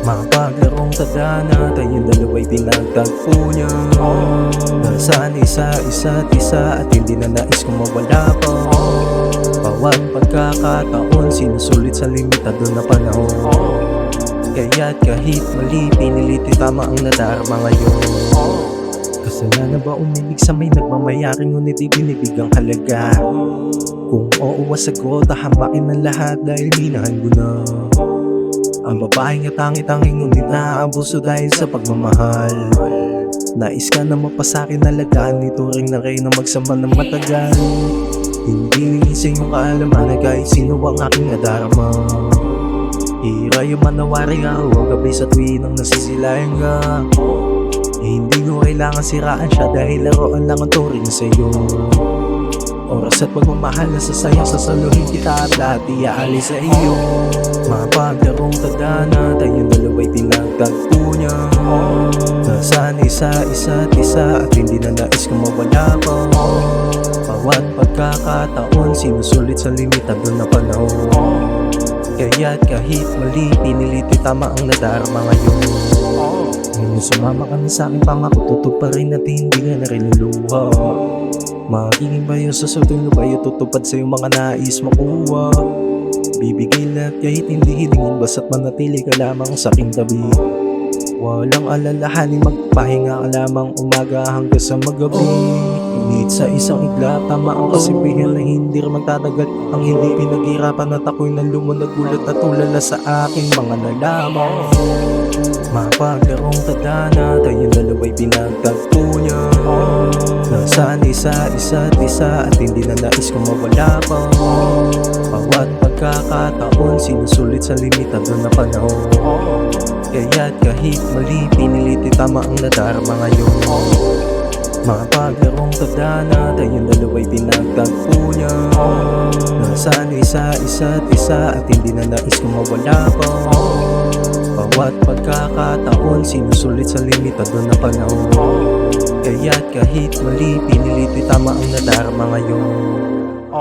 Makapaglarong tadhana, tayong dalawa'y pinagtagpo niya. Nasanay sa isa't isa at hindi na nais kong mawala pa. Bawat pagkakataon, sinusulit sa limitado na panahon. Kaya't kahit mali, pinilit tama ang nadarama ngayon. Kasalanan ba umibig sa may nagmamayaring ngunit ibinibigang halaga? Kung oo sagot, hamakin ng lahat dahil minahan ko na. Ang babaeng tangi-tanging ngunit naaabuso dahil sa pagmamahal. Nais ka na mapasakin na lagaan, ituring na kayo na magsama ng matagal. Hindi sa iyong kaalaman na kahit sino ang aking nadarama. Hirayo manawari ako ang gabi sa tuwin ang nasisilayan ka. Hindi ko kailangan siraan siya dahil laruan lang ang turing sa'yo. Oras at pagmamahal na sasayang sasaluhin kita at lahat iaalis sa iyo. Mapaglarong tadhana, tayong dalawa'y pinagtagpo niya. Nasanay sa isa't isa at hindi na nais kong mawala pa. Bawat pagkakataon, sinusulit sa limitado na panahon. Kaya't kahit mali, pinilit tama ang nadarama ngayon. Ngayon sumama ka na sa'king pangako, tutog pa rin at hindi ka na rin luluha. Magiging bayo sa sultong bayo, tutupad sa iyong mga nais makuha. Bibigay lahat kahit hindi hilingin, basta't manatili ka lamang sa aking tabi. Walang alalahanin, magpahinga ka lamang umaga hanggang sa magabi. Ngunit sa isang iglap, tama ang kasipihan na hindi rin magtatagal. Ang hindi pinaghirapan at ako'y nalumunod, nagulat at tulala sa aking mga nalaman. Mapaglarong tadhana, tayong dalawa'y pinagtagpo niya. Nasanay sa isa't isa at hindi na nais kong mawala pa. Bawat pagkakataon, sinusulit sa limitado na panahon. Kaya't kahit mali, pinilit tama ang nadarama ngayon. Mapaglarong tadhana, tayong dalawa'y pinagtagpo niya. Nasanay sa isa't isa at hindi na nais kong mawala pa. Bawat pagkakataon, sinusulit sa limitado na panahon. Kaya't kahit mali, pinilit tama ang nadarama ngayon.